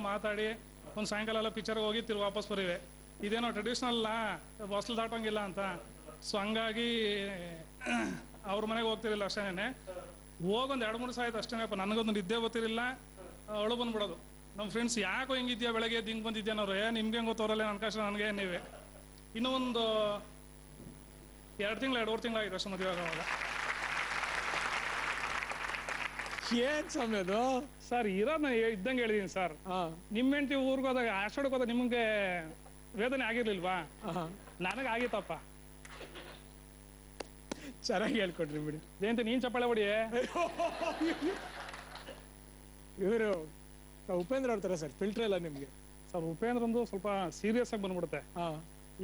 ಮಾತಾಡಿ ಒಂದು ಸಾಯಂಕಾಲ ಎಲ್ಲ ಪಿಕ್ಚರ್ಗೆ ಹೋಗಿ ತಿರ್ಗಿ ವಾಪಸ್ ಬರೀವೆ. ಇದೇನೋ ಟ್ರೆಡಿಷ್ನಲ್ಲ, ಹೊಸ್ಲು ದಾಟೋಂಗಿಲ್ಲ ಅಂತ. ಸೊ ಹಂಗಾಗಿ ಅವ್ರ ಮನೆಗೆ ಹೋಗ್ತಿರಲಿಲ್ಲ ಅಷ್ಟೇನೆ. ಹೋಗೊಂದು 2-3 ಸಾಯ್ತು ಅಷ್ಟೇನಪ್ಪ. ನನಗೊಂದು ನಿದ್ದೆ ಗೊತ್ತಿರಲಿಲ್ಲ, ಅವಳು ಬಂದ್ಬಿಡೋದು. ನಮ್ಮ ಫ್ರೆಂಡ್ಸ್ ಯಾಕೋ ಹಿಂಗಿದ್ಯಾ, ಬೆಳಗ್ಗೆ ಹಿಂಗೆ ಬಂದಿದ್ಯಾನವ್ರು, ನಿಮ್ಗೆ ಹೆಂಗೆ ಗೊತ್ತವರಲ್ಲ, ನನ್ನ ಕಷ್ಟ ನನಗೆ ನೀವೇ. ಇನ್ನೂ ಒಂದು 2-3 ತಿಂಗಳಾಗಿತ್ತು ಅಷ್ಟು ಮದುವೆ ಆಗುವಾಗ. ಏನ್ ಸಮಯದು ಸರ್ ಇರೋದನ್ನ ಇದ್ದಂಗೆ ಹೇಳಿದೀನಿ ಸರ್. ನಿಮ್ಮ ಹೆಂಡತಿ ಊರಿಗೆ ಹೋದಾಗ ಆಷಾಢಕ್ಕೆ ಹೋದಾಗ ನಿಮ್ಗೆ ವೇದನೆ ಆಗಿರ್ಲಿಲ್ವಾ? ನನಗೆ ಆಗಿತ್ತಪ್ಪ. ಚೆನ್ನಾಗಿ ಹೇಳ್ಕೊಟ್ರಿ ಬಿಡಿ. ಜಯಂತಿ ನೀನ್ ಚಪ್ಪಾಳೆ ಹೊಡಿ. ಇವರು ಉಪೇಂದ್ರ ಅವ್ರ ಸರ್ ಫಿಲ್ಟರ್ ಎಲ್ಲ ನಿಮ್ಗೆ. ಸರ್ ಉಪೇಂದ್ರ ಒಂದು ಸ್ವಲ್ಪ ಸೀರಿಯಸ್ ಆಗಿ ಬಂದ್ಬಿಡುತ್ತೆ.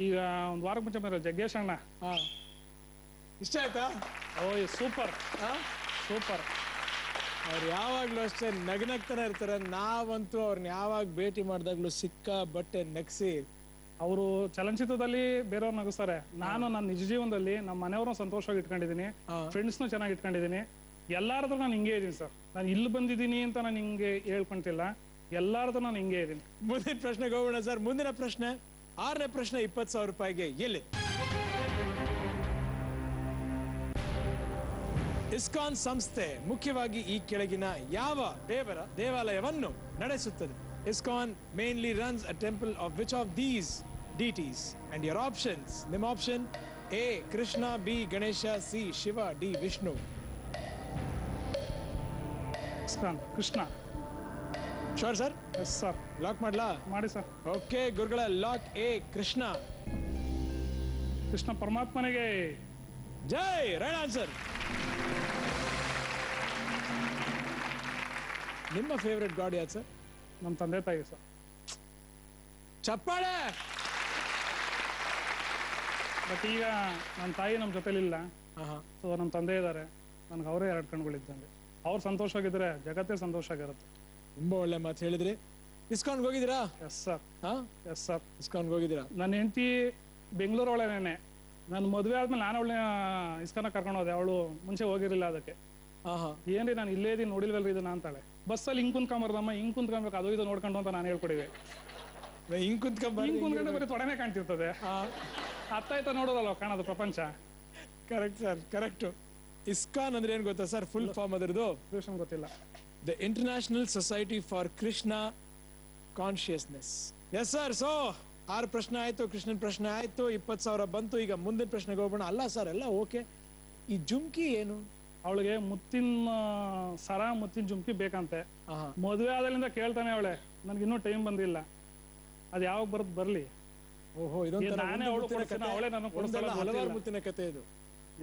ಈಗ ಒಂದು ವಾರಕ್ಕೆ ಮುಂಚೆ ಬಂದ್ರೆ ಜಗ್ಗೇಶ್ ಅಣ್ಣ. ಇಷ್ಟ ಆಯ್ತಾ? ಓಯ್ ಸೂಪರ್ ಸೂಪರ್. ಅವ್ರು ಯಾವಾಗ್ಲೂ ಅಷ್ಟೇ ನಗ್ನಗ್ತಾನೆ ಇರ್ತಾರೆ. ನಾವಂತೂ ಅವ್ರನ್ನ ಯಾವಾಗ ಭೇಟಿ ಮಾಡಿದಾಗ್ಲೂ ಸಿಕ್ಕ ಬಟ್ಟೆ ನಗ್ಸಿ. ಅವರು ಚಲನಚಿತ್ರದಲ್ಲಿ ಬೇರೆಯವ್ರು ನಗಿಸ್ತಾರೆ. ನಾನು ನನ್ನ ನಿಜ ಜೀವನದಲ್ಲಿ ನಮ್ಮ ಮನೆಯವ್ರನ್ನ ಸಂತೋಷವಾಗಿ ಇಟ್ಕೊಂಡಿದ್ದೀನಿ, ಫ್ರೆಂಡ್ಸ್ನು ಚೆನ್ನಾಗಿ ಇಟ್ಕೊಂಡಿದ್ದೀನಿ. ಎಲ್ಲಾರತ್ರ ನಾನು ಹಿಂಗೆ ಇದ್ದೀನಿ ಸರ್. ನಾನು ಇಲ್ಲಿ ಬಂದಿದ್ದೀನಿ ಅಂತ ನಾನು ಹಿಂಗೆ ಹೇಳ್ಕೊಂತಿಲ್ಲ, ಎಲ್ಲಾರತ್ರ ನಾನು ಹಿಂಗೆ ಇದ್ದೀನಿ. ಮುಂದಿನ ಪ್ರಶ್ನೆಗೆ ಹೋಗೋಣ ಸರ್. ಮುಂದಿನ ಪ್ರಶ್ನೆ, 6ನೇ ಪ್ರಶ್ನೆ 20,000 ರೂಪಾಯಿಗೆ. ಎಲ್ಲಿ ಇಸ್ಕಾನ್ ಸಂಸ್ಥೆ ಮುಖ್ಯವಾಗಿ ಈ ಕೆಳಗಿನ ಯಾವ ದೇವರ ದೇವಾಲಯವನ್ನು ನಡೆಸುತ್ತದೆ? ISKCON mainly runs a temple of which of these deities? And your options, ನಿಮ್ಮ option: A Krishna, B Ganesha, C Shiva, D Vishnu. ISKCON Krishna. Sure sir? Yes sir. Lock ಮಾಡ್ಲಾ? ಮಾಡಿ ಸರ್. ಓಕೆ ಗುರುಗಳ, ಲಾಕ್ A ಕೃಷ್ಣ. ಕೃಷ್ಣ ಪರಮಾತ್ಮನಿಗೆ ಜೈ. Right answer. ನಿಮ್ಮ favourite god ಯಾವ್ದು sir? ನಮ್ಮ ತಂದೆ ತಾಯಿ ಸರ್. ಚಪ್ಪಾಳೆ. ಬಟ್ ಈಗ ನನ್ನ ತಾಯಿ ನಮ್ಮ ಜೊತೆಲಿಲ್ಲ. ಸೊ ನಮ್ಮ ತಂದೆ ಇದ್ದಾರೆ, ನನ್ಗೆ ಅವರೇ 2 ಕಣ್ಗಳಿದ್ದಂಗೆ. ಅವ್ರು ಸಂತೋಷವಾಗಿದ್ರೆ ಜಗತ್ತೇ ಸಂತೋಷ ಆಗಿರುತ್ತೆ. ತುಂಬಾ ಒಳ್ಳೆ ಮಾತು ಹೇಳಿದ್ರಿ. ಇಸ್ಕಾನ್ಗೆ ಹೋಗಿದ್ದೀರಾ? Yes sir. Yes sir. ಇಸ್ಕಾನ್ಗೆ ಹೋಗಿದ್ದೀರಾ? ನನ್ನ ಹೆಂಡತಿ ಬೆಂಗಳೂರು ಒಳನೇನೆ. ನನ್ನ ಮದುವೆ ಆದ್ಮೇಲೆ ನಾನು ಅವಳನ್ನ ಇಸ್ಕಾನ್ ಕರ್ಕೊಂಡು ಹೋದೆ. ಅವಳು ಮುಂಚೆ ಹೋಗಿರಲಿಲ್ಲ ಅದಕ್ಕೆ. ಏನ್ರಿ ನಾನು ಇಲ್ಲೇ ಇದೀನಿ ನೋಡಿಲ್ವಲ್ರಿ ಇದನ್ನ ಅಂತಾಳೆ. ಬಸ್ಸಲ್ಲಿ ಹಿಂಗ್ ಕುಂತ್ಕೊಂಬರ್ದಮ್ಮ, ಹಿಂಗ್ ಕುಂತ್ಕೊಬೇಕು, ಅದು ಇದು ನೋಡ್ಕೊಂಡು ಅಂತ ನಾನು ಹೇಳ್ಕೊಡಿವೆ. ಹಿಂಗ್ ಕುಂತ್ಕೊಂಡು ಬರೀ ತೊಡೆನೇ ಕಾಣ್ತಿರ್ತದೆ. ಅರ್ಥ ಆಯ್ತಾ ನೋಡೋದಲ್ವ ಕಾಣೋದು ಪ್ರಪಂಚ. Correct sir, correct. ಇಸ್ಕಾನ್ ಅಂದ್ರೆ ಏನ್ ಗೊತ್ತಾ ಸರ್? ಫುಲ್ ಫಾರ್ಮ್ ಅದರದು ಗೊತ್ತಿಲ್ಲ. The international society for Krishna consciousness. Yes sir. So 6 ಪ್ರಶ್ನೆ ಆಯ್ತು, ಕೃಷ್ಣನ್ ಪ್ರಶ್ನೆ ಆಯ್ತು, 20,000 ಬಂತು. ಈಗ ಮುಂದಿನ ಪ್ರಶ್ನೆಗೆ ಹೋಗೋಣ. ಅಲ್ಲ ಸರ್, ಎಲ್ಲ ಓಕೆ. ಈ ಜುಮ್ಕಿ ಏನು? ಅವಳಿಗೆ ಮುತ್ತಿನ ಸರ, ಮುತ್ತಿನ ಜುಮ್ಕಿ ಬೇಕಂತೆ. ಮದುವೆ ಆದಲ್ಲಿಂದ ಕೇಳ್ತಾನೆ ಅವಳೆ, ನನ್ಗೆ ಇನ್ನೂ ಟೈಮ್ ಬಂದಿಲ್ಲ, ಅದ್ ಯಾವಾಗ ಬರುತ್ತೆ ಬರ್ಲಿ. ಓಹೋ, ನಾನೇ ಅವಳು ಅವಳೇ ನಾನು ಹಲವಾರು ಮುತ್ತಿನ ಕತೆ ಇದು.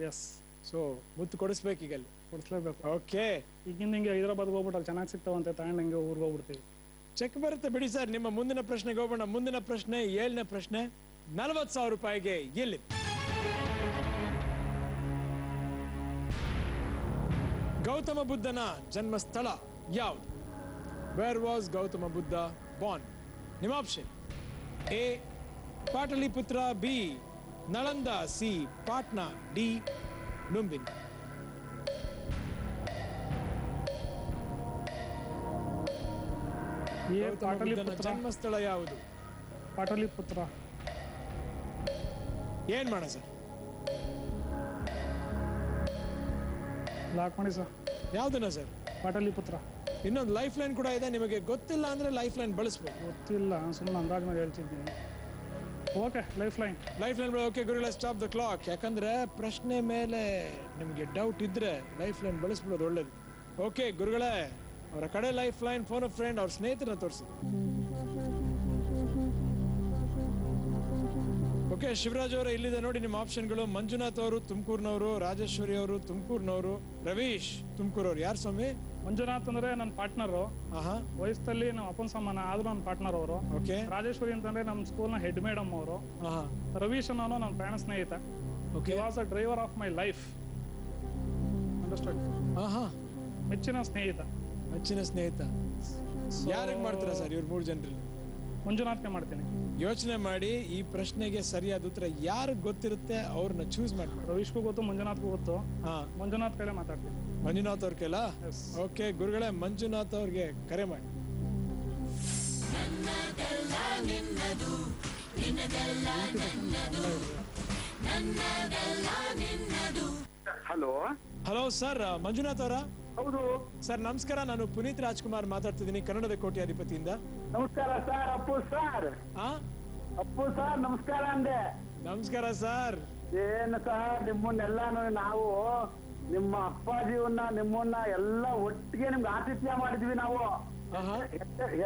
ಎಸ್. ಸೊ ಮುತ್ತು ಕೊಡಿಸ್ಬೇಕು, ಈಗ ಅಲ್ಲಿ ಕೊಡಿಸ್ಲೇಬೇಕು. ಓಕೆ. ಈಗಿಂದ ಹಿಂಗೆ ಹೈದರಾಬಾದ್ ಹೋಗ್ಬಿಟ್ಟು ಅಲ್ಲಿ ಚೆನ್ನಾಗಿ ಸಿಗ್ತಾವಂತೆ, ತಗೊಂಡು ಹಿಂಗೆ ಊರಿಗೆ ಹೋಗ್ಬಿಡ್ತೀವಿ. ಚೆಕ್ ಬರುತ್ತೆ ಬಿಡಿ ಸರ್. ನಿಮ್ಮ ಮುಂದಿನ ಪ್ರಶ್ನೆಗೆ ಹೋಗೋಣ. ಮುಂದಿನ ಪ್ರಶ್ನೆ 7ನೇ ಪ್ರಶ್ನೆ, 40,000 ರೂಪಾಯಿಗೆ. ಎಲ್ಲಿ ಗೌತಮ ಬುದ್ಧನ ಜನ್ಮಸ್ಥಳ ಯಾವುದು? Where was Gautama Buddha born? ನಿಮ್ಮ option: A Pataliputra, B Nalanda, C Patna, D Lumbini. ಜನ್ಮಸ್ಥಳ ಯಾವುದು? ಪಾಟಲಿಪುತ್ರ. ಏನ್ ಮಾಡ ಸರ್? ಲಾಕ್ ಮಾಡಿ ಸರ್. ಯಾವ್ದನ್ನ ಸರ್? ಪಾಟಲಿಪುತ್ರ. ಇನ್ನೊಂದು ಲೈಫ್ ಲೈನ್ ಕೂಡ ಇದೆ, ನಿಮಗೆ ಗೊತ್ತಿಲ್ಲ ಅಂದ್ರೆ ಲೈಫ್ ಲೈನ್ ಬಳಸ್ಬೋದು. ಗೊತ್ತಿಲ್ಲ, ಸುಮ್ಮನೆ ಅಂದಾಜ್ ಮೇಲೆ ಹೇಳ್ತಿದ್ದೀನಿ. Okay, life line. ಓಕೆ ಗುರುಗಳೇ, ಸ್ಟಾಪ್ ದ ಕ್ಲಾಕ್. ಯಾಕಂದ್ರೆ ಪ್ರಶ್ನೆ ಮೇಲೆ ನಿಮಗೆ ಡೌಟ್ ಇದ್ರೆ ಲೈಫ್ ಲೈನ್ ಬಳಸ್ಬಿಡೋದು ಒಳ್ಳೇದು. ಓಕೆ ಗುರುಗಳೇ, ಅವರ ಕಡೆ life line, phone of friend, ಅವ್ರ ಸ್ನೇಹಿತರನ್ನ ತೋರಿಸಿ. ಓಕೆ ಶಿವರಾಜ್ ಅವರ ಇಲ್ಲಿದೆ ನೋಡಿ ನಿಮ್ಮ ಆಪ್ಷನ್ಗಳು. ಮಂಜುನಾಥ್ ಅವರು ತುಮಕೂರಿನವರು, ರಾಜೇಶ್ವರಿ ಅವರು ತುಮಕೂರಿನವರು, ರವೀಶ್ ತುಮಕೂರವ್ರು. ಯಾರು ಸ್ವಾಮಿ? ಮಂಜುನಾಥ್ ಅಂದ್ರೆ ನನ್ನ ಪಾರ್ಟ್ನರ್. ವಯಸ್ಸಲ್ಲಿ ನಮ್ಮ ಅಪ್ಪನ ಸಮಾನ, ಆದ್ರೂ ನನ್ನ ಪಾರ್ಟ್ನರ್ ಅವರು. ಓಕೆ. ರಾಜೇಶ್ವರಿ ಅಂತಂದ್ರೆ ನಮ್ಮ ಸ್ಕೂಲ್ನ ಹೆಡ್ ಮೇಡಮ್ ಅವರು. ರವೀಶ್ ಅನ್ನೋನು ನನ್ನ ಪ್ರಾಣ ಸ್ನೇಹಿತ. Okay. Was a driver of my life. Understand? ಮೆಚ್ಚಿನ ಸ್ನೇಹಿತ. ಮೆಚ್ಚಿನ ಸ್ನೇಹಿತ. ಯಾರಿಗೆ ಮಾಡ್ತೀರಾ ಸರ್ ಇವ್ರು 3 ಜನರಲ್ಲಿ? ಮಂಜುನಾಥ್ಗೆ ಮಾಡ್ತೀನಿ. ಯೋಚನೆ ಮಾಡಿ, ಈ ಪ್ರಶ್ನೆಗೆ ಸರಿಯಾದ ಉತ್ತರ ಯಾರು ಗೊತ್ತಿರುತ್ತೆ ಅವ್ರನ್ನ ಚೂಸ್ ಮಾಡಿ. ರವೀಶ್ಗೂ ಗೊತ್ತು, ಮಂಜುನಾಥ್ಗೂ ಗೊತ್ತು. ಮಂಜುನಾಥ್ ಕೈಲೇ ಮಾತಾಡ್ತೀನಿ. ಮಂಜುನಾಥ್ ಅವ್ರ ಕೈಲ? ಓಕೆ ಗುರುಗಳೇ, ಮಂಜುನಾಥ್ ಅವ್ರಿಗೆ ಕರೆ ಮಾಡಿ. ಹಲೋ ಹಲೋ ಸರ್, ಮಂಜುನಾಥ್ ಅವರ? ಹೌದು. ಸರ್ ನಮಸ್ಕಾರ, ನಾನು ಪುನೀತ್ ರಾಜ್ಕುಮಾರ್ ಮಾತಾಡ್ತಿದ್ದೀನಿ, ಕನ್ನಡದ ಕೋಟ್ಯಾಧಿಪತಿಯಿಂದ. ನಮಸ್ಕಾರ ಸರ್. ಅಪ್ಪು ಸರ್. ಆ ಅಪ್ಪು ಸರ್ ನಮಸ್ಕಾರ ಅಂದೆ. ನಮಸ್ಕಾರ ಸರ್. ಏನು ಸರ್, ನಿಮ್ಮನ್ನೆಲ್ಲಾನು ನಾವು ನಿಮ್ಮ ಅಪ್ಪಾಜಿಯನ್ನ ನಿಮ್ಮನ್ನ ಎಲ್ಲ ಒಟ್ಟಿಗೆ ನಿಮ್ಗೆ ಆತಿಥ್ಯ ಮಾಡಿದ್ವಿ ನಾವು. ಆಹಾ.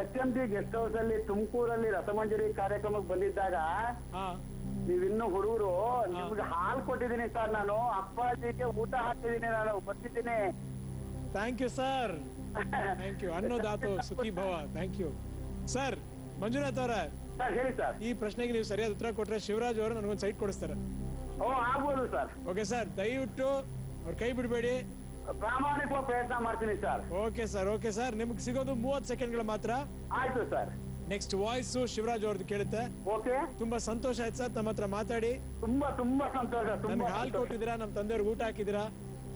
HMT ಗೆಸ್ಟ್ ಹೌಸ್ ಅಲ್ಲಿ ತುಮಕೂರಲ್ಲಿ ರಸಮಂಜರಿ ಕಾರ್ಯಕ್ರಮಕ್ಕೆ ಬಂದಿದ್ದಾಗ ಹಾ. ನೀವಿನ್ನು ಹುಡುಗರು ನಿಮ್ಗೆ ಹಾಲು ಕೊಟ್ಟಿದ್ದೀನಿ ಸರ್. ನಾನು ಅಪ್ಪಾಜಿಗೆ ಊಟ ಹಾಕಿದ್ದೀನಿ, ನಾನು ಬರ್ತಿದ್ದೀನಿ. Thank you sir, thank you. ಅನ್ನೋದಾತು ಸುಖಿ ಭವ. Thank you sir. ಮಂಜುನಾಥ್ ಅವರ, ಸರ್ ಹೇಳಿ ಸರ್. ಈ ಪ್ರಶ್ನೆಗೆ ನೀವು ಸರಿಯಾದ ಉತ್ತರ ಕೊಟ್ರೆ ಶಿವರಾಜ್ ಅವರು ನನಗೊಂದು ಸೈಟ್ ಕೊಡಿಸ್ತಾರೆ. ಓ ಆಗ್ಬೋದು ಸರ್. ಓಕೆ ಸರ್, ದಯವಿಟ್ಟು ಅವ್ರ ಕೈ ಬಿಡಬೇಡಿ. ಪ್ರಾಮಾಣಿಕವಾಗಿ ಪ್ರಯತ್ನ ಮಾಡ್ತೀನಿ sir. Okay sir, okay sir. ನಿಮ್ಗೆ ಸಿಗೋದು 30 ಸೆಕೆಂಡ್ಗಳು ಮಾತ್ರ. ಆಯ್ತು ಸರ್. ನೆಕ್ಸ್ಟ್ ವಾಯ್ಸ್ ಶಿವರಾಜ್ ಅವ್ರದ್ದು ಕೇಳುತ್ತೆ. ಓಕೆ. ತುಂಬಾ ಸಂತೋಷ ಆಯ್ತು ಸರ್ ತಮ್ಮ ಹತ್ರ ಮಾತಾಡಿ. ತುಂಬಾ ತುಂಬಾ ಸಂತೋಷ. ತುಂಬಾ ನನ್ಗೆ ಹಾಲು ಕೊಟ್ಟಿದ್ದೀರಾ, ನಮ್ಮ ತಂದೆಯವ್ರಿಗೆ ಊಟ ಹಾಕಿದ್ದೀರಾ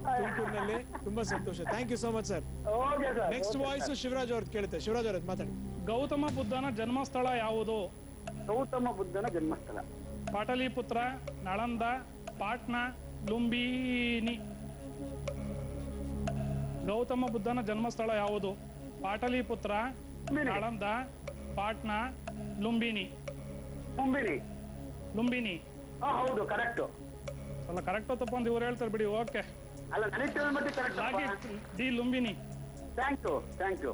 ತುಮಕೂರಿನಲ್ಲಿ. ತುಂಬಾ ಸಂತೋಷ. Thank you so much sir. Okay sir. Next voice Shivaraj ಅವ್ರದ್ದು ಕೇಳುತ್ತೆ. ಶಿವರಾಜ್ ಅವ್ರದ್ದು ಮಾತಾಡಿ. ಗೌತಮ ಬುದ್ಧನ ಜನ್ಮಸ್ಥಳ ಯಾವುದು? ಗೌತಮ ಬುದ್ಧನ ಜನ್ಮಸ್ಥಳ ಪಾಟಲಿಪುತ್ರ, ನಳಂದ, ಪಾಟ್ನಾ, ಲುಂಬಿನಿ. ಗೌತಮ ಬುದ್ಧನ ಜನ್ಮಸ್ಥಳ ಯಾವುದು? ಪಾಟಲಿಪುತ್ರ, ನಳಂದ, ಪಾಟ್ನಾ, ಲುಂಬಿನಿ. ಕುಂಬಿನಿ. ಲುಂಬಿನಿ. ಹೌದು ಕರೆಕ್ಟ್. ಅಲ್ಲ, ಕರೆಕ್ಟ್ ತಪ್ಪು ಅಂತ ಇವ್ರು ಹೇಳ್ತಾರೆ ಬಿಡಿ. ಓಕೆ, ಅಲ್ಲ ನನಗೆ ತಿಳಿದ ಮತ್ತೆ correct. Lock it D Lumbini. Thank you, thank you.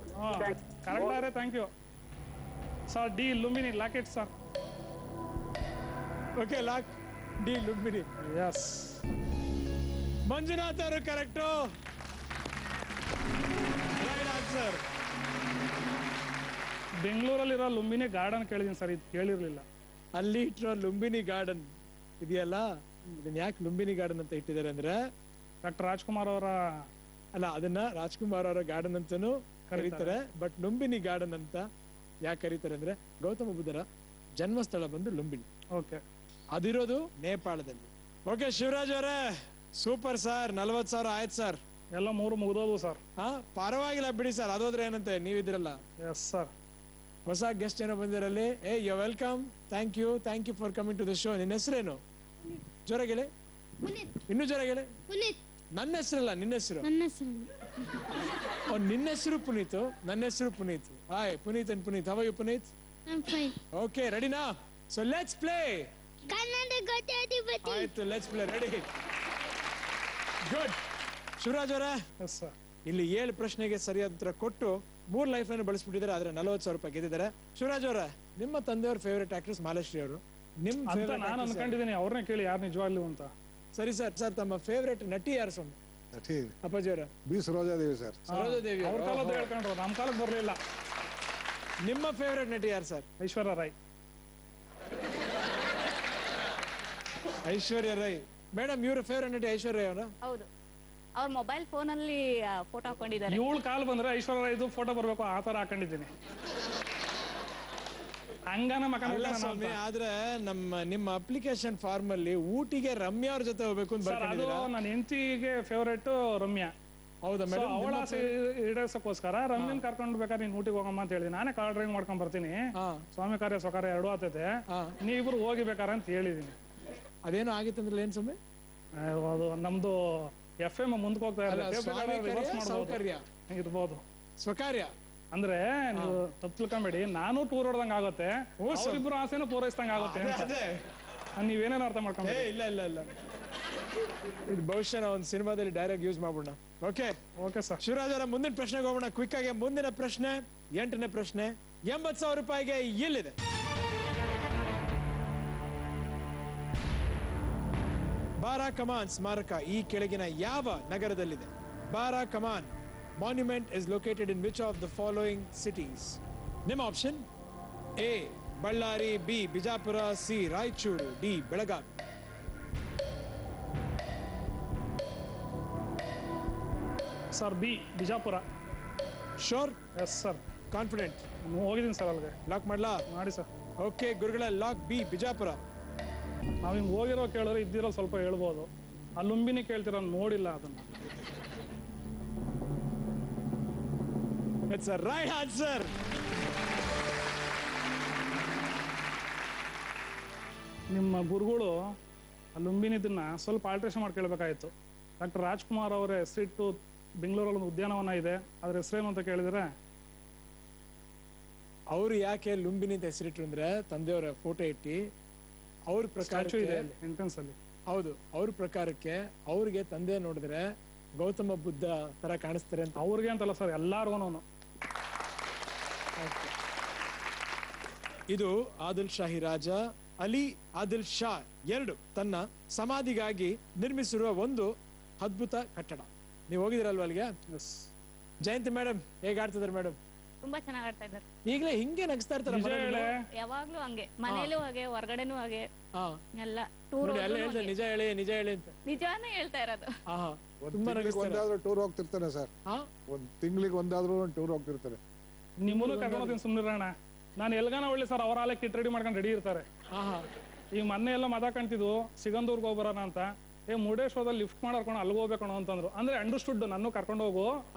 Correct ಆದ್ರೆ thank you sir. D Lumbini lock it sir. Okay, lock D Lumbini. Yes, Manjunath ಅವರು ಕರೆಕ್ಟು. Right answer. ಬೆಂಗಳೂರಲ್ಲಿರೋ ಲುಂಬಿನಿ ಗಾರ್ಡನ್ ಕೇಳಿದೀನಿ ಸರ್, ಇದು ಕೇಳಿರ್ಲಿಲ್ಲ. ಅಲ್ಲಿ ಇಟ್ಟಿರೋ ಲುಂಬಿನಿ ಗಾರ್ಡನ್ ಇದೆಯಲ್ಲ, ಇದನ್ನ ಯಾಕೆ ಲುಂಬಿನಿ ಗಾರ್ಡನ್ ಅಂತ ಇಟ್ಟಿದ್ದಾರೆ ಅಂದ್ರೆ, ಡಾಕ್ಟರ್ ರಾಜ್ಕುಮಾರ್ ಅವರ ಅಲ್ಲ, ಅದನ್ನ ರಾಜ್ಕುಮಾರ್ ಅವರ ಗಾರ್ಡನ್ ಅಂತಾನು ಕರೀತಾರೆ. ಬಟ್ ಲುಂಬಿನಿ ಗಾರ್ಡನ್ ಅಂತ ಯಾಕೆ ಕರೀತಾರೆ ಅಂದ್ರೆ, ಗೌತಮ ಬುದ್ಧರ ಜನ್ಮಸ್ಥಳ ಬಂದು ಲುಂಬಿನಿ. ಓಕೆ, ಅದಿರೋದು ನೇಪಾಳದಲ್ಲಿ. ಓಕೆ ಶಿವರಾಜ್ ಅವರೇ, ಸೂಪರ್ ಸರ್. 40,000 ಆಯ್ತು ಸರ್. ಎಲ್ಲ 3 ಮುಗಿದೋದು ಸರ್. ಹಾ, ಪರವಾಗಿಲ್ಲ ಬಿಡಿ ಸರ್. ಅದೋದ್ರೆ ಏನಂತೆ, ನೀವಿದ್ರಲ್ಲ. Yes sir. ಹೊಸ ಗೆಸ್ಟ್ ಏನೋ ಬಂದಿರಲ್ಲಿ. Hey you welcome. Thank you for coming to the show. ನಿನ್ನ ಹೆಸರೇನು? ಜೋರಾಗೇಳಿ, ಇನ್ನೂ ಜೋರಾಗೇಳಿ. ನನ್ನ ಹೆಸರಲ್ಲ, ನಿನ್ನ ಹೆಸರು. ನಿನ್ನ ಹೆಸರು ಪುನೀತ್, ನನ್ನ ಹೆಸರು Puneeth. Hi Puneeth and Puneeth. How are you Puneeth? Okay, ರೆಡಿನಾ? So let's play. ಆಯ್ತು, let's play. Ready, good. Shivaraj ಅವರೇ, ಎಸ್ ಸರ್. ಇಲ್ಲಿ 7 ಪ್ರಶ್ನೆಗೆ ಸರಿಯಾದ ಉತ್ತರ ಕೊಟ್ಟು 3 ಲೈಫ್ ಅನ್ನು ಬಳಸ್ಬಿಟ್ಟಿದ್ದಾರೆ. ಆದ್ರೆ 40,000 ರೂಪಾಯಿ ಗೆದ್ದಿದ್ದಾರೆ. ಶಿವರಾಜ್ ಅವರ, ನಿಮ್ಮ ತಂದೆಯವ್ರ ಫೇವರೇಟ್ ಆಕ್ಟ್ರೆಸ್ ಮಾಲಾಶ್ರೀ ಅವರು. ನಿಮ್ ಅಂತ ನಾನು ಅನ್ಕೊಂಡಿದ್ದೀನಿ, ಅವ್ರನ್ನೇ ಕೇಳಿ ಯಾರು ನಿಜವಾಗ್ಲೂ ಅಂತ. ಸರಿ ಸರ್. ಸರ್ ತಮ್ಮ ಫೇವರೇಟ್ ನಟಿ ಯಾರು ಸ್ವಾಮಿ? ನಟಿ ಅಪ್ಪಾಜಿ ಅವರ? B Sarojadevi sir. ಸರೋಜಾದೇವಿ. ಅವ್ರ ಕಾಲದ ಹೇಳ್ಕೊಂಡ್ರು, ನಮ್ಮ ಕಾಲಕ್ಕೆ ಬರಲಿಲ್ಲ. ನಿಮ್ಮ ಫೇವರೇಟ್ ನಟಿ ಯಾರು ಸರ್? ಐಶ್ವರ್ಯ ರಾಯ್. ಐಶ್ವರ್ಯ ರೈ. ಮೇಡಮ್, ಇವ್ರ ಫೇವರೇಟ್ ನಟಿ ಐಶ್ವರ್ಯ ಅವರ? ಹೌದು, ಅವ್ರ ಮೊಬೈಲ್ ಫೋನ್ ಅಲ್ಲಿ ಫೋಟೋ ಹಾಕೊಂಡಿದ್ದಾರೆ. ಇವಳು ಕಾಲ್ ಬಂದ್ರೆ ಐಶ್ವರ್ಯ ರಾಯ್ದು ಫೋಟೋ ಬರ್ಬೇಕು, ಆ ತರ ಹಾಕೊಂಡಿದ್ದೀನಿ. ಹಂಗಾನ ಅಲ್ಲ ಸ್ವಾಮಿ, ಆದ್ರೆ ನಿಮ್ಮ ಅಪ್ಲಿಕೇಶನ್ ಫಾರ್ಮ್ ಅಲ್ಲಿ ಊಟಿಗೆ ರಮ್ಯಾ ಅವ್ರ ಜೊತೆ ಹೋಗ್ಬೇಕು ಅಂತ ಸರ್, ಅದು ಬರ್ಕೊಂಡಿದ್ದೀರಾ? ನನ್ನ ಹೆಂಡತಿಗೆ ಫೇವರೇಟ್ ರಮ್ಯಾ. ಹೌದಾ So, ಮೇಡಮ್? ಅವಳ ಆಸೆ ಈಡೇರ್ಸಕ್ಕೋಸ್ಕರ ರಮ್ಯನ್ ಕರ್ಕೊಂಡು ಬೇಕಾದ್ರೆ ನೀನ್ ಊಟಿಗೆ ಹೋಗಮ್ಮ ಅಂತ ಹೇಳಿ ನಾನೇ ಕಾರ್ ಡ್ರೈವ್ ಮಾಡ್ಕೊಂಡ್ ಬರ್ತೀನಿ. ಹಾ. ಸ್ವಾಮಿ ಕಾರ್ಯ ಸ್ವಕಾರ್ಯ ಎರಡೂ ಆತೈತೆ, ಹಾ. ನೀವಿಬ್ರು ಹೋಗಿ ಬೇಕಾರೆ ಅಂತ ಹೇಳಿದೀನಿ. ಅದೇನೋ ಆಗಿತ್ತಂದ್ರೆ ಏನ್ ಸ್ವಾಮಿ? ಅದು ನಮ್ದು FM ಮುಂದಕ್ಕೆ ಹೋಗ್ತಾ ಅಲ್ಲ, ಇರಲ್ಲ, ಸ್ವಾಮಿ ಕಾರ್ಯ, ಸೌಕರ್ಯ, ಇರ್ಬೋದು. ಸ್ವಕಾರ್ಯ. ಅಂದ್ರೆ ನೀವು ತಪ್ಪು ತಿಳ್ಕೊಂಬೇಡಿ, ನಾನು ಟೂರ್ ಹೊಡೆದಂಗ ಆಗುತ್ತೆ, ಇಬ್ರು ಆಸೆನೂ ಪೂರೈಸಿದಂಗ ಆಗುತ್ತೆ ಅಂತ. ಅದೇ. ನೀವೇನೇನು ಅರ್ಥ ಏ ಮಾಡ್ಕೊಂಡ್ರಿ? ಇಲ್ಲ ಇಲ್ಲ ಇಲ್ಲ, ಇದು ಬಹುಶಃ ನಾವು ಒಂದು ಸಿನಿಮಾದಲ್ಲಿ ಡೈರೆಕ್ಟ್ ಯೂಸ್ ಮಾಡ್ಬಿಡೋಣ. Okay okay sir. ಶಿವರಾಜ್ ಅವರ ಮುಂದಿನ ಪ್ರಶ್ನೆಗೆ ಹೋಗೋಣ ಕ್ವಿಕ್ ಆಗಿ. ಮುಂದಿನ ಪ್ರಶ್ನೆ 8ನೇ ಪ್ರಶ್ನೆ. 80,000 ರೂಪಾಯಿಗೆ ಎಲ್ಲಿದೆ? ಬಾರಾ ಕಮಾನ್ ಸ್ಮಾರಕ ಈ ಕೆಳಗಿನ ಯಾವ ನಗರದಲ್ಲಿದೆ? Bara Kaman monument is located in which of the following cities? ನಿಮ್ಮ option: A Ballari, B Bijapur, C Raichur, D Belagavi. Sir, B Bijapur. Sure? Yes sir, confident? ಹೋಗಿದ್ದೀನಿ ಸರ್ ಅಲ್ಲಿಗೆ. ಲಾಕ್ ಮಾಡ್ಲಾ? ಮಾಡಿ ಸರ್. ಓಕೆ ಗುರುಗಳ, ಲಾಕ್ ಬಿ ಬಿಜಾಪುರ. ನಾವ್ ಹಿಂಗ್ ಹೋಗಿರೋ ಕೇಳಿದ್ರೆ ಇದ್ದಿರೋ ಸ್ವಲ್ಪ ಹೇಳ್ಬೋದು. ಆ ಲುಂಬಿನಿ ಕೇಳ್ತಿರೋ ನೋಡಿಲ್ಲ ಅದನ್ನ. It's a right answer. ನಿಮ್ಮ ಗುರುಗಳು ಆ ಲುಂಬಿನಿದನ್ನ ಸ್ವಲ್ಪ ಆಲ್ಟ್ರೇಷನ್ ಮಾಡಿ ಕೇಳಬೇಕಾಯಿತು. ಡಾಕ್ಟರ್ ರಾಜ್ಕುಮಾರ್ ಅವರ ಹೆಸರಿಟ್ಟು ಬೆಂಗಳೂರಲ್ಲಿ ಒಂದು ಉದ್ಯಾನವನ ಇದೆ, ಅದ್ರ ಹೆಸರೇನು ಅಂತ ಕೇಳಿದ್ರೆ ಅವ್ರು ಯಾಕೆ ಲುಂಬಿನಿ ಅಂತ ಹೆಸರಿಟ್ರು ಅಂದ್ರೆ ತಂದೆಯವರ ಫೋಟೋ ಇಟ್ಟು ಅವ್ರ ಸ್ಟ್ಯಾಚು ಇದೆ ಪ್ರಕಾರ ಎಂಟ್ರೆನ್ಸ್ ಅಲ್ಲಿ. ಹೌದು, ಅವ್ರ ಪ್ರಕಾರಕ್ಕೆ ಅವ್ರಿಗೆ ತಂದೆ ನೋಡಿದ್ರೆ ಗೌತಮ ಬುದ್ಧ ತರ ಕಾಣಿಸ್ತಾರೆ ಅಂತ. ಅವ್ರಿಗೆ ಅಂತಲ್ಲ ಸರ್, ಎಲ್ಲಾರ್ಗೂನು. ಇದು ಆದಿಲ್ ಶಾಹಿ ರಾಜ ಅಲಿ ಆದಿಲ್ ಶಾ ಎರಡು ತನ್ನ ಸಮಾಧಿಗಾಗಿ ನಿರ್ಮಿಸಿರುವ ಒಂದು ಅದ್ಭುತ ಕಟ್ಟಡ. ನೀವು ಹೋಗಿದಿರಲ್ವ ಅಲ್ಲಿಗೆ? ಜಯಂತಿ ಮೇಡಮ್ ಹೇಗೆ ಆಡ್ತಿದಾರೆ ಮೇಡಮ್? ತುಂಬಾ ಚೆನ್ನಾಗಿ ಆಡ್ತಾ ಇದ್ದಾರೆ. ಈಗಲೇ ಹಿಂಗೆ ನಗಿಸ್ತಾ ಇರ್ತಾರೆ ನಿಜ ಹೇಳೆ, ಯಾವಾಗ್ಲೂ ಹಂಗೆ, ಮನೇಲೂ ಹಾಗೆ, ಹೊರಗಡೆನೂ ಹಾಗೆ, ಹಾ ಎಲ್ಲ ಟೂರ್ ನೋಡಿ ಎಲ್ಲ ಹೇಳ್ತಾರೆ ನಿಜ ಹೇಳಿ ನಿಜ ಹೇಳಿ ಅಂತ. ನಿಜಾನೇ ಹೇಳ್ತಾ ಇರೋದು. ಹಾ ಹಾ ಒಂದ್ ತುಂಬಾ ತಿಂಗ್ಳಿಗೆ ನಗಿಸ್ತಾರೆ. ಒಂದಾದ್ರೂ ಟೂರ್ ಹೋಗ್ತಿರ್ತಾನೆ ಸರ್. ಹಾ ಒಂದ್ ತಿಂಗಳಿಗೆ ಒಂದಾದ್ರೂ ಟೂರ್ ಹೋಗ್ತಿರ್ತಾರೆ. ನಿಮ್ಮನ್ನು ಕರ್ಕೊಂಡೋಗ್ತೀನಿ ಸುಮ್ಮನಿರೋಣ. ನಾನು ಎಲ್ಗಾನ ಒಳ್ಳೆ ಸರ್, ಅವರ ಹಾಲೆ ಕಿಟ್ ರೆಡಿ ಮಾಡ್ಕೊಂಡು ರೆಡಿ ಇರ್ತಾರೆ. ಹಾ ಹಾ ಈಗ ಮೊನ್ನೆ ಎಲ್ಲ ಮಾತಾಡ್ಕೊಂತಿದ್ವು ಸಿಗಂದೂರ್ಗೆ ಹೋಗ್ಬರೋಣ ಅಂತ. ಮುರುಡೇಶ್ವರದಲ್ಲಿ ಲಿಫ್ಟ್ ಮಾಡ್ಕೊಂಡು ಅಲ್ಲಿಗೆ ಹೋಗ್ಬೇಕಣ ಅಂತಂದ್ರು. ಅಂದ್ರೆ ಅಂಡರ್ಸ್ಟುಡ್, ನನ್ನ ಕರ್ಕೊಂಡು ಹೋಗು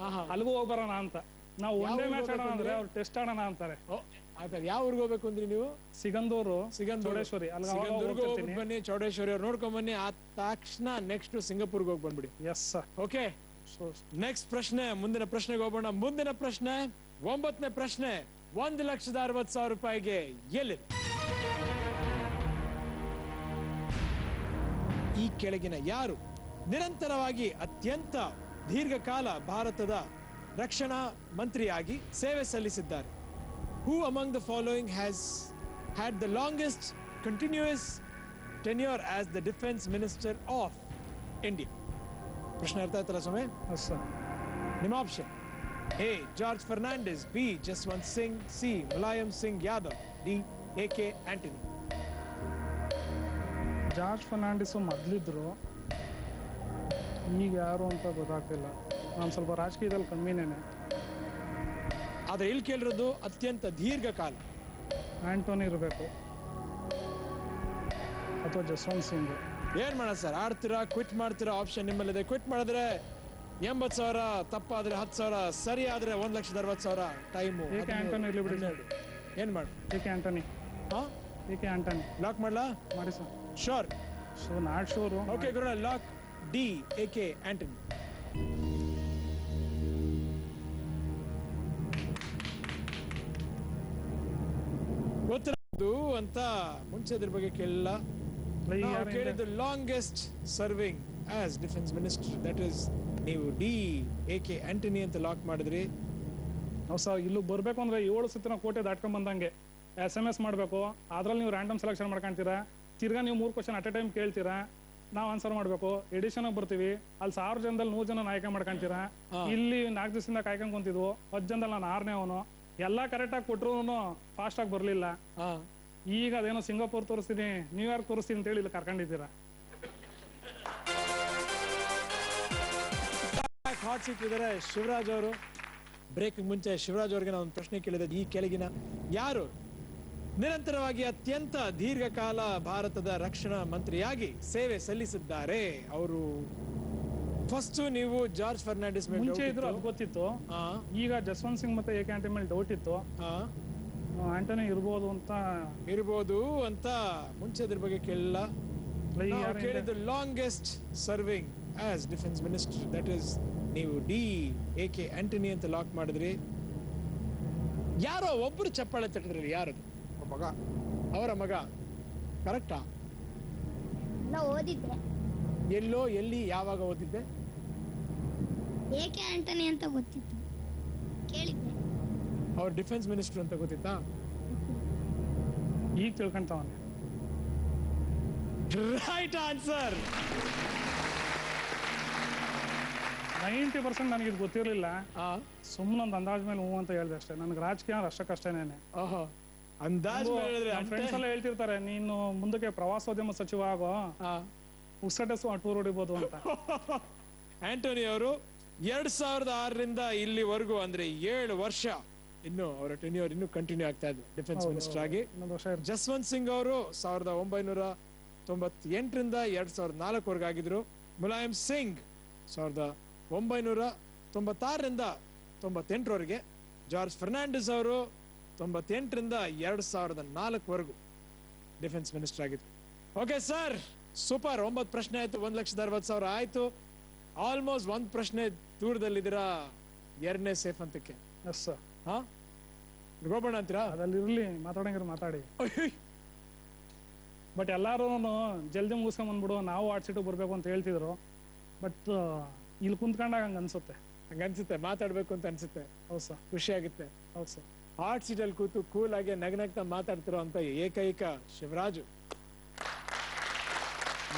ಅಲ್ಲಿಗೂ ಹೋಗ್ಬರೋಣ ಅಂತ. ನಾವು ಒನ್ ಡೇ ಮ್ಯಾಚ್ ಆಡೋಣ ಅಂದ್ರೆ ಅವ್ರು ಟೆಸ್ಟ್ ಆಡೋಣ ಅಂತಾರೆ. ಆಯ್ತು, ಯಾವ ಊರಿಗೆ ಹೋಗ್ಬೇಕು ಅಂದ್ರಿ ನೀವು? ಸಿಗಂದೂರು, ಸಿಗಂದೂರು. ಚೌಡೇಶ್ವರಿ, ಅಲ್ಲಿ ಸಿಗಂದೂರ್ಗೆ ಹೋಗ್ಬಿಟ್ಟು ಬನ್ನಿ, ಚೌಡೇಶ್ವರಿ ಅವ್ರು ನೋಡ್ಕೊಂಡ್ ಬನ್ನಿ. ಆ ತಕ್ಷಣ ನೆಕ್ಸ್ಟ್ ಸಿಂಗಾಪುರ್ಗೆ ಹೋಗಿ ಬಂದ್ಬಿಡಿ. Yes sir. ಓಕೆ, ನೆಕ್ಸ್ಟ್ ಪ್ರಶ್ನೆ, ಮುಂದಿನ ಪ್ರಶ್ನೆಗೆ ಹೋಗೋಣ. ಮುಂದಿನ ಪ್ರಶ್ನೆ 9ನೇ ಪ್ರಶ್ನೆ. 1,60,000 ರೂಪಾಯಿಗೆ ಎಲ್ಲಿ ಈ ಕೆಳಗಿನ ಯಾರು ನಿರಂತರವಾಗಿ ಅತ್ಯಂತ ದೀರ್ಘಕಾಲ ಭಾರತದ ರಕ್ಷಣಾ ಮಂತ್ರಿಯಾಗಿ ಸೇವೆ ಸಲ್ಲಿಸಿದ್ದಾರೆ? Who among the following has had the longest continuous tenure as the defense minister of India? ಪ್ರಶ್ನೆ ಅರ್ಥ ಆಯ್ತಲ್ಲ ಸ್ವಾಮಿ? Yes sir. ನಿಮ್ಮ option: A George Fernandes, B Jaswant Singh, C Mulayam Singh Yadav, D A K. Antony. George Fernandes ಮೊದಲಿದ್ರು, ಈಗ ಯಾರು ಅಂತ ಗೊತ್ತಾಗ್ತಿಲ್ಲ. ನಾನು ಸ್ವಲ್ಪ ರಾಜಕೀಯದಲ್ಲಿ ಕಮ್ಮಿನೇನೆ. ಆದ್ರೆ ಇಲ್ಲಿ ಕೇಳಿರೋದು ಅತ್ಯಂತ ದೀರ್ಘಕಾಲ. ಆಂಟೋನಿ ಇರಬೇಕು ಅಥವಾ ಜಸ್ವಂತ್ ಸಿಂಗ್. ಏನ್ ಮಾಡೋಣ ಸರ್, ಆಡ್ತೀರಾ ಕ್ವಿಟ್ ಮಾಡ್ತೀರಾ? ಆಪ್ಷನ್ ನಿಮ್ಮಲ್ಲಿದೆ. ಕ್ವಿಟ್ ಮಾಡಿದ್ರೆ 80,000, ತಪ್ಪಾದ್ರೆ 10,000, ಸರಿ ಆದ್ರೆ 1,60,000. ಟೈಮು ಏಕೆ ಆಂಟೋನಿ ಇರ್ಲಿ ಬಿಡಿ ಸರ್. ಏನ್ ಮಾಡು? ಏಕೆ ಆಂಟೋನಿ, ಹಾ ಏಕೆ ಆಂಟೋನಿ ಲಾಕ್ ಮಾಡ್ಲಾ? ಮಾಡಿ sir. Sure? So not sure. Okay Guru, lock D A K. Antony. ಗೊತ್ತಿರೋದು ಅಂತ ಮುಂಚೆ ಇದ್ರ ಬಗ್ಗೆ ಕೇಳಲ್ಲ. ನಾವು ಕೇಳಿದ್ದು longest serving as defence minister, that is ನೀವು ಡಿ ಎ.ಕೆ. ಆಂಟನಿ ಅಂತ ಲಾಕ್ ಮಾಡಿದ್ರಿ. ನಾವು ಸರ್ ಇಲ್ಲೂ ಬರಬೇಕು ಅಂದ್ರೆ 7 ಸುತ್ತಿನ ಕೋಟೆ ದಾಟ್ಕೊಂಡ್ ಬಂದಂಗೆ SMS ಮಾಡಬೇಕು. ಅದ್ರಲ್ಲಿ ನೀವು ರ್ಯಾಂಡಮ್ ಸೆಲೆಕ್ಷನ್ ಮಾಡ್ಕೊಂತೀರಾ. ತಿರ್ಗಾ ನೀವು 3 ಕ್ವಶನ್ ಅಟ್ ಎ ಟೈಮ್ ಕೇಳ್ತೀರಾ, ನಾವು ಆನ್ಸರ್ ಮಾಡಬೇಕು. ಎಡಿಷನ್ ಬರ್ತೀವಿ, ಅಲ್ಲಿ 1000 ಜನದಲ್ಲಿ 100 ಜನ ಆಯ್ಕೆ ಮಾಡ್ಕೊಂತೀರಾ. ಇಲ್ಲಿ 4 ದಿವಸದಿಂದ ಕಾಯ್ಕೊಂಡ್ ಕುಂತಿದ್ವು, 10 ಜನದಲ್ಲಿ ನಾನು 6ನೇ ಅವನು. ಎಲ್ಲ ಕರೆಕ್ಟಾಗಿ ಕೊಟ್ಟರು ಫಾಸ್ಟ್ ಆಗಿ ಬರಲಿಲ್ಲ. ಈಗ ಅದೇನೋ ಸಿಂಗಾಪುರ್ ತೋರಿಸ್ತೀನಿ, ನ್ಯೂಯಾರ್ಕ್ ತೋರಿಸ್ತೀನಿ ಅಂತ ಹೇಳಿ ಇಲ್ಲಿ ಕರ್ಕೊಂಡಿದ್ದೀರಾ. ಹಾಟ್ ಸೀಟ್ ಇದ್ದಾರೆ ಶಿವರಾಜ್ ಅವರು. ಬ್ರೇಕ್ ಮುಂಚೆ ಶಿವರಾಜ್ ಅವರಿಗೆ ನಾವು ಒಂದು ಪ್ರಶ್ನೆ ಕೇಳಿದೆ. ಈ ಕೆಳಗಿನ ಯಾರು ನಿರಂತರವಾಗಿ ಅತ್ಯಂತ ದೀರ್ಘಕಾಲ ಭಾರತದ ರಕ್ಷಣಾ ಮಂತ್ರಿಯಾಗಿ ಸೇವೆ ಸಲ್ಲಿಸಿದ್ದಾರೆ? ಅವರು ಫಸ್ಟ್ ನೀವು ಜಾರ್ಜ್ ಫರ್ನಾಂಡಿಸ್ ಮೇಲೆ ಮುಂಚೆ ಇದ್ರು, ಅದು ಗೊತ್ತಿತ್ತು. ಈಗ ಜಸ್ವಂತ್ ಸಿಂಗ್ ಮತ್ತೆ ಎ.ಕೆ. ಆಂಟನಿ ಮೇಲೆ ಡೌಟ್ ಇತ್ತು. ಆಂಟನಿ ಇರ್ಬೋದು ಅಂತ ಮುಂಚೆ ಇದ್ರ ಬಗ್ಗೆ ಕೇಳಲ್ಲ. ನಾವು ಕೇಳಿದ್ದು longest serving as defence minister, that is ನೀವು ಡಿ ಎ.ಕೆ. ಆಂಟನಿ ಅಂತ ಲಾಕ್ ಮಾಡಿದ್ರಿ. ಯಾರೋ ಒಬ್ರು ಚಪ್ಪಾಳೆ ತಟ್ಟಿದ್ರಿ, ಯಾರದು? ಮಗ, ಅವರ ಮಗ. ಕರೆಕ್ಟಾ? ಓದಿದ್ದೆ. ಎಲ್ಲೋ, ಎಲ್ಲಿ, ಯಾವಾಗ ಓದಿದ್ದೆ? ಏಕೆ ಆಂಟನಿ ಅಂತ ಗೊತ್ತಿತ್ತು, ಕೇಳಿದ್ದೆ. ಅವ್ರ ಡಿಫೆನ್ಸ್ ಮಿನಿಸ್ಟರ್ ಅಂತ ಗೊತ್ತಿತ್ತಾ? ಈಗ ತಿಳ್ಕೊಂತವನೆ. Right answer. 90% ನನಗೆ ಇದು ಗೊತ್ತಿರಲಿಲ್ಲ. ಸುಮ್ಮನೆ ಒಂದು ಅಂದಾಜ್ ಮೇಲೆ ಹೂ ಅಂತ ಹೇಳ್ದೆ ಅಷ್ಟೇ. ನನಗೆ ರಾಜಕೀಯ ಅಷ್ಟಕ್ಕಷ್ಟೇನೆ. ಅಂದಾಜ್ ಫ್ರೆಂಡ್ಸ್ ಎಲ್ಲ ಹೇಳ್ತಿರ್ತಾರೆ, ನೀನು ಮುಂದಕ್ಕೆ ಪ್ರವಾಸೋದ್ಯಮ ಸಚಿವ ಆಗೋ, ಉಸಟೆ ಟೂರ್ ಹೊಡಿಬೋದು ಅಂತ. ಆಂಟೋನಿ ಅವರು 2006ರಿಂದ ಇಲ್ಲಿವರೆಗೂ ಅಂದ್ರೆ 7 ವರ್ಷ ಇನ್ನು ಅವರ ಟೆನ್ಯೂರ್ ಇನ್ನು ಕಂಟಿನ್ಯೂ ಆಗ್ತಾ ಇದೆ ಡಿಫೆನ್ಸ್ ಮಿನಿಸ್ಟರ್ ಆಗಿ. ಜಸ್ವಂತ್ ಸಿಂಗ್ ಅವರು 1998ರಿಂದ 2004ವರೆಗೆ ಆಗಿದ್ರು. ಮುಲಾಯಂ ಸಿಂಗ್ 1996ರಿಂದ 98ರವರೆಗೆ. ಜಾರ್ಜ್ ಫರ್ನಾಂಡಿಸ್ ಅವರು 98ರಿಂದ 2004ವರೆಗೂ ಡಿಫೆನ್ಸ್ ಮಿನಿಸ್ಟರ್ ಆಗಿದ್ರು. Okay sir, super. 9 ಪ್ರಶ್ನೆ ಆಯ್ತು, 1,60,000 ಆಯ್ತು. ಆಲ್ಮೋಸ್ಟ್ ಒಂದ್ ಪ್ರಶ್ನೆ ದೂರದಲ್ಲಿದ್ದೀರಾ ಎರಡನೇ ಸೇಫ್ ಅಂತಕ್ಕೆ. Yes sir. ಹಾ, ಹೋಗೋಣ ಅಂತೀರಾ? ಅದ್ರಲ್ಲಿ ಇರ್ಲಿ, ಮಾತಾಡಂಗಿರು ಮಾತಾಡಿ. ಬಟ್ ಎಲ್ಲಾರು ಜಲ್ದಿ ಮುಗಿಸ್ಕೊಂಡ್ ಬಂದ್ಬಿಡು, ನಾವು ಆರ್ಟ್ ಸೀಟು ಬರ್ಬೇಕು ಅಂತ ಹೇಳ್ತಿದ್ರು. ಬಟ್ ಇಲ್ಲಿ ಕುಂತ್ಕೊಂಡಾಗ ಹಂಗ ಅನ್ಸುತ್ತೆ. ಹಂಗ ಅನ್ಸುತ್ತೆ, ಮಾತಾಡ್ಬೇಕು ಅಂತ ಅನ್ಸುತ್ತೆ. ಹೌದು ಸರ್. ಖುಷಿ ಆಗುತ್ತೆ. ಹೌದು ಸರ್. ಹಾರ್ಟ್ ಸೀಟ್ ಅಲ್ಲಿ ಕೂತು ಕೂಲ್ ಆಗಿ ನಗನಗ್ತಾ ಮಾತಾಡ್ತಿರೋ ಅಂತ ಏಕೈಕ ಶಿವರಾಜು.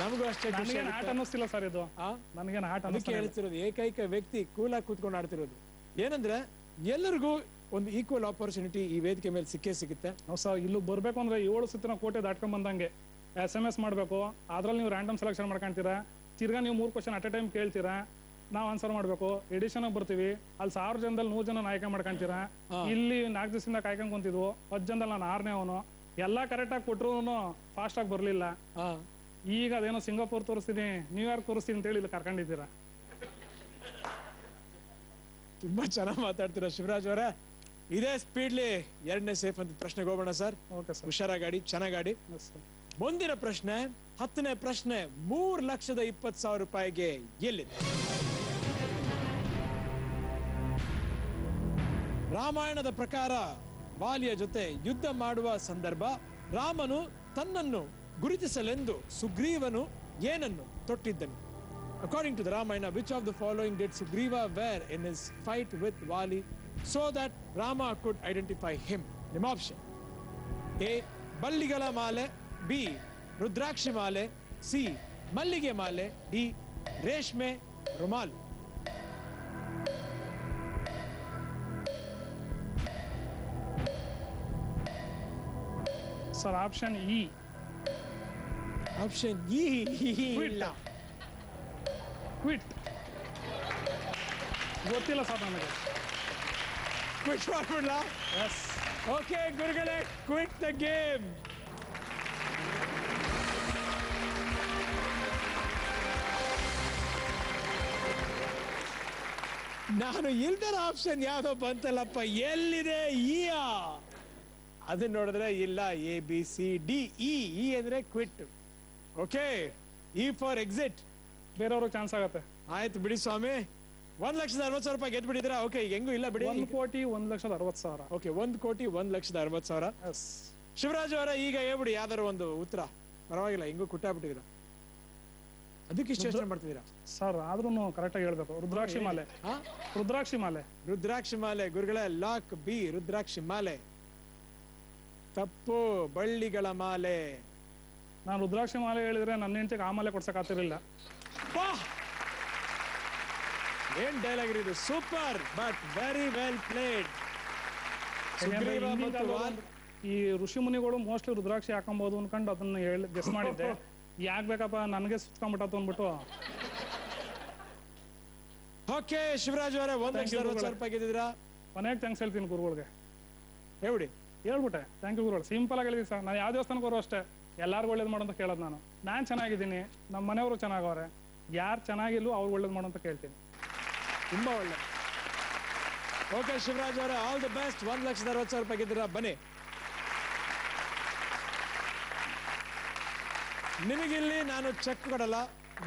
ನಮಗೂ ಅಷ್ಟೇ ಖುಷಿ ನನಗೇನು ಆಟ ಆಗುತ್ತೆ. ಅನ್ನಿಸ್ತಿಲ್ಲ ಸರ್ ಇದು. ಆ? ನನಗೇನು ಆಟ ಅದಕ್ಕೆ ಅನ್ನಿಸ್ತಿಲ್ಲ. ಹೇಳ್ತಿರೋದು ಏಕೈಕ ವ್ಯಕ್ತಿ ಕೂಲ್ ಆಗಿ ಕೂತ್ಕೊಂಡು ಆಡ್ತಿರೋದು. ಏನಂದ್ರೆ ಎಲ್ಲರಿಗೂ ಒಂದು ಈಕ್ವಲ್ ಆಪರ್ಚುನಿಟಿ ಈ ವೇದಿಕೆ ಮೇಲೆ ಸಿಕ್ಕೇ ಸಿಗುತ್ತೆ. ಹೌದು ಸರ್. ಇಲ್ಲಿ ಬರ್ಬೇಕು ಅಂದ್ರೆ 7 ಸುತ್ತಿನ ಕೋಟೆ ದಾಟ್ಕೊಂಡ್ ಬಂದಂಗೆ SMS ಮಾಡ್ಬೇಕು. ಅದ್ರಲ್ಲಿ ನೀವು ರ್ಯಾಂಡಮ್ ಸೆಲೆಕ್ಷನ್ ಮಾಡ್ಕೊಂತೀರಾ. ತಿರ್ಗಾ ನೀವು 3 ಕ್ವಶನ್ ಅಟ್ ಎ ಟೈಮ್ ಕೇಳ್ತೀರಾ, ನಾವು ಆನ್ಸರ್ ಮಾಡ್ಬೇಕು. ಎಡಿಷನ್ ಬರ್ತೀವಿ, ಅಲ್ಲಿ 1000 ಜನದಲ್ಲಿ 100 ಜನ ಆಯ್ಕೆ ಮಾಡ್ಕೊಂತೀರಾ. ಇಲ್ಲಿ 4 ದಿವಸದಿಂದ ಕಾಯ್ಕೊಂಡ್ ಕುಂತಿದ್ವು, 10 ಜನದಲ್ಲಿ ನಾನು 6ನೇ ಅವನು. ಎಲ್ಲ ಕರೆಕ್ಟ್ ಆಗಿ ಕೊಟ್ರು ಫಾಸ್ಟ್ ಆಗಿ ಬರ್ಲಿಲ್ಲ. ಆ, ಈಗ ಅದೇನೋ ಸಿಂಗಾಪುರ್ ತೋರಿಸ್ತೀನಿ, ನ್ಯೂಯಾರ್ಕ್ ತೋರಿಸ್ತೀನಿ ಅಂತ ಹೇಳಿ ಇಲ್ಲಿ ಕರ್ಕೊಂಡಿದ್ದೀರಾ. ತುಂಬಾ ಚೆನ್ನಾಗಿ ಮಾತಾಡ್ತೀರಾ ಶಿವರಾಜ್ ಅವರೇ. ಇದೇ ಸ್ಪೀಡ್ಲಿ ಎರಡನೇ ಸೇಫ್ ಅಂತ ಪ್ರಶ್ನೆಗೆ ಹೋಗೋಣ ಸರ್. Okay sir. ಹುಷಾರಾಗಾಡಿ, ಚೆನ್ನಾಗಾಡಿ. ಮುಂದಿನ ಪ್ರಶ್ನೆ, 10ನೇ ಪ್ರಶ್ನೆ, 3,20,000 ರೂಪಾಯಿಗೆ ಎಲ್ಲಿದೆ? ರಾಮಾಯಣದ ಪ್ರಕಾರ ವಾಲಿಯ ಜೊತೆ ಯುದ್ಧ ಮಾಡುವ ಸಂದರ್ಭ ರಾಮನು ತನ್ನನ್ನು ಗುರುತಿಸಲೆಂದು ಸುಗ್ರೀವನು ಏನನ್ನು ತೊಟ್ಟಿದ್ದನು? According to the Ramayana, which of the following did Sugriva wear in his fight with Vali so that Rama could identify him? ನಿಮ್ಮ ಆಪ್ಷನ್: ಎ ಬಳ್ಳಿಗಳ ಮಾಲೆ, ಬಿ ರುದ್ರಾಕ್ಷಿ ಮಾಲೆ, ಸಿ ಮಲ್ಲಿಗೆ ಮಾಲೆ, ಡಿ ರೇಷ್ಮೆ ರುಮಾಲು. Sir option E. Option E ಇಲ್ಲ. ಕ್ವಿಟ್. ಗೊತ್ತಿಲ್ಲ ಸರ್ ನನಗೆ. ಕ್ವಿಟ್ ಮಾಡ್ಬಿಡ್ಲಾ? ಎಸ್. ಓಕೆ ಗುರುಗಳೇ, ಕ್ವಿಟ್ ದ ಗೇಮ್. ನಾನು ಇಲ್ದರ ಆಪ್ಷನ್ ಯಾವ್ದೋ ಬಂತಲ್ಲಪ್ಪ, ಎಲ್ಲಿದೆ? ಇಯಾ? ಅದನ್ನ ನೋಡಿದ್ರೆ ಇಲ್ಲ. ABCDE ಅಂದ್ರೆ quit. Okay, E for exit. ಬೇರೆಯವ್ರಿಗೆ ಚಾನ್ಸ್ ಆಗತ್ತೆ. ಆಯ್ತು ಬಿಡಿ ಸ್ವಾಮಿ, 1,60,000 ರೂಪಾಯಿ ಗೆದ್ಬಿಟ್ಟಿದ್ದೀರಾ. ಓಕೆ, ಈಗ ಹೆಂಗೂ ಇಲ್ಲ ಬಿಡಿ. 1,60,60,000. ಓಕೆ, 1,60,60,000. ಎಸ್. ಶಿವರಾಜ್ ಅವರ ಈಗ ಹೇಳ್ಬಿಡಿ ಯಾವ್ದಾರು ಒಂದು ಉತ್ತರ. ಪರವಾಗಿಲ್ಲ, ಹೆಂಗೂ ಕುಟ್ಟಾಬಿಟ್ಟಿದ್ದೀರಾ. ಅದಕ್ಕೆ ಇಷ್ಟು ಯೋಚನೆ ಮಾಡ್ತಿದ್ದೀರಾ ಸರ್? ಆದ್ರೂ ಕರೆಕ್ಟಾಗಿ ಹೇಳ್ಬೇಕು. ರುದ್ರಾಕ್ಷಿ ಮಾಲೆ. ಹಾ? ರುದ್ರಾಕ್ಷಿ ಮಾಲೆ. ರುದ್ರಾಕ್ಷಿ ಮಾಲೆ ಗುರುಗಳೇ, ಲಾಕ್ ಬಿ ರುದ್ರಾಕ್ಷಿ ಮಾಲೆ. ತಪ್ಪು, ಬಳ್ಳಿಗಳ ಮಾಲೆ. ನಾನು ರುದ್ರಾಕ್ಷಿ ಮಾಲೆ ಹೇಳಿದ್ರೆ ನನ್ನ ಹೆಂಡತಿಗೆ ಆ ಮಾಲೆ ಕೊಡ್ಸಕ್ ಆಗ್ತಿರ್ಲಿಲ್ಲ. ಏನ್ ಡೈಲಾಗ್ ಇದು! Super, but very well played. ಈ ಋಷಿ ಮುನಿಗಳು ಮೋಸ್ಟ್ಲಿ ರುದ್ರಾಕ್ಷಿ ಹಾಕೊಬಹುದು ಅನ್ಕೊಂಡು ಅದನ್ನ ಗೆಸ್ ಮಾಡಿದ್ದೆ. ಯಾಕ್ ಬೇಕಪ್ಪ ನನಗೆ ಸುತ್ಕೊಂಡ್ಬಿಟ್ಟತ್ತು ಅಂದ್ಬಿಟ್ಟು. ಓಕೆ ಶಿವರಾಜ್ ಅವರೇ, 1,60,000 ರೂಪಾಯಿ ಗೆದ್ದಿದ್ದೀರಾ. ಕೊನೆಗೆ ಥ್ಯಾಂಕ್ಸ್ ಹೇಳ್ತೀನಿ ಗುರುಗಳಿಗೆ. ಹೇಳ್ಬಿಡಿ. ಹೇಳ್ಬಿಟ್ಟೆ ಥ್ಯಾಂಕ್ ಯು ಗುರುಗಳು. ಸಿಂಪಲ್ ಆಗಿ ಹೇಳಿದ್ವಿ ಸರ್. ನಾನು ಯಾವ ದೇವಸ್ಥಾನಕ್ಕೆ ಹೋದ್ರು ಅಷ್ಟೇ ಎಲ್ಲಾರ್ಗು ಒಳ್ಳೇದು ಮಾಡು ಅಂತ ಕೇಳೋದು. ನಾನು ಚೆನ್ನಾಗಿದ್ದೀನಿ, ನಮ್ಮ ಮನೆಯವರು ಚೆನ್ನಾಗವ್ರೆ, ಯಾರು ಚೆನ್ನಾಗಿಲ್ಲೋ ಅವ್ರು ಒಳ್ಳೇದು ಮಾಡು ಅಂತ ಕೇಳ್ತೀನಿ. ತುಂಬಾ ಒಳ್ಳೆ. ಓಕೆ ಶಿವರಾಜ್ ಅವರೇ, ಆಲ್ ದಿ ಬೆಸ್ಟ್. 1,60,000 ರೂಪಾಯಿ ಗೆದ್ದಿರಾ. ಬನ್ನಿ, ನಿಮಗಿಲ್ಲಿ ನಾನು ಚೆಕ್ ಕೊಡಲ್ಲ,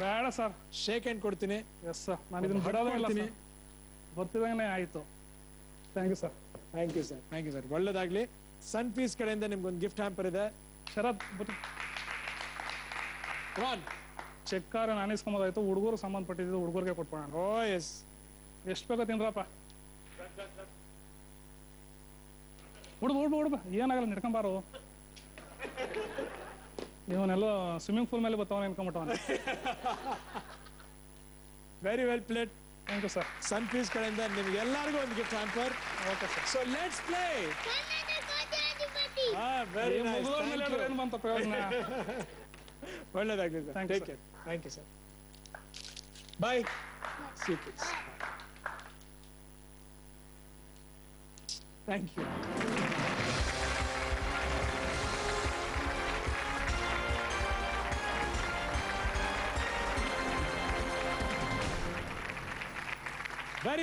ಬೇಡ ಸರ್, ಶೇಕ್ ಹ್ಯಾಂಡ್ ಕೊಡ್ತೀನಿ. ಎಸ್ ಸರ್, ನಾನು ಇದನ್ನ ಬಿಡೋದೇ ಇಲ್ಲ ಸರ್. ಬರ್ತಿದಂಗೆ ಆಯ್ತು. Thank you sir. Thank you sir, thank you sir. ಒಳ್ಳೇದಾಗ್ಲಿ. ಸನ್ ಪೀಸ್ ಕಡೆಯಿಂದ ನಿಮ್ಗೊಂದು ಗಿಫ್ಟ್ ಹ್ಯಾಂಪರ್ ಇದೆ. ಶರತ್ ಚೆಕ್ಕಾರ ನಾನು ಇಸ್ಕೊಂಬೋದಾಯ್ತು. ಹುಡುಗರು ಸಂಬಂಧಪಟ್ಟಿದ್ದು ಹುಡುಗರಿಗೆ ಕೊಟ್ಬಿಡೋಣ. ಓ ಎಸ್, ಎಷ್ಟು ಬೇಕೋ ತಿನ್ರಪ್ಪ. ಹುಡುಗ ಏನಾಗಲ್ಲ, ನಿಡ್ಕೊಂಬಾರು. ಇವನೆಲ್ಲೋ ಸ್ವಿಮ್ಮಿಂಗ್ ಪೂಲ್ ಮೇಲೆ ಬರ್ತಾವ ಅನ್ಕೊಂಬಿಟ್ಟವನ. Very well played. Thank you sir. ಸನ್ ಪೀಸ್ ಕಡೆಯಿಂದ ನಿಮ್ಗೆ ಎಲ್ಲರಿಗೂ ಒಂದು gift hamper. Okay sir. So let's play. Very nice. ಏನು ಬಂತ ಪ್ರಯೋಜನ? ಒಳ್ಳೇದಾಗ್ಲಿ sir. Thank you, take care. Thank you sir. Bye. See you kids. Thank you. Very